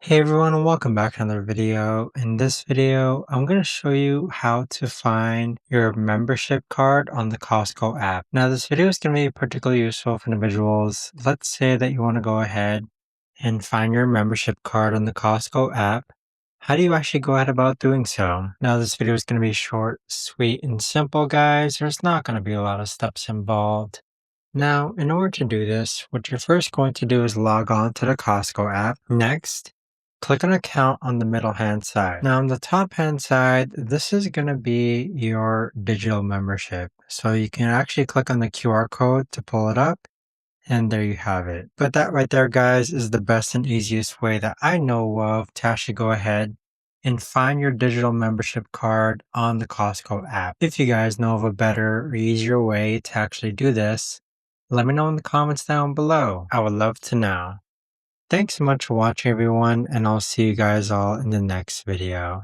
Hey everyone, and welcome back to another video. In this video, I'm going to show you how to find your membership card on the Costco app. Now, this video is going to be particularly useful for individuals. Let's say that you want to go ahead and find your membership card on the Costco app. How do you actually go ahead about doing so? Now, this video is going to be short, sweet, and simple, guys. There's not going to be a lot of steps involved. Now, in order to do this, what you're first going to do is log on to the Costco app. Next, click on account on the middle hand side. Now on the top hand side, this is going to be your digital membership. So you can actually click on the QR code to pull it up, and there you have it. But that right there, guys, is the best and easiest way that I know of to actually go ahead and find your digital membership card on the Costco app. If you guys know of a better or easier way to actually do this, let me know in the comments down below. I would love to know. Thanks so much for watching, everyone, and I'll see you guys all in the next video.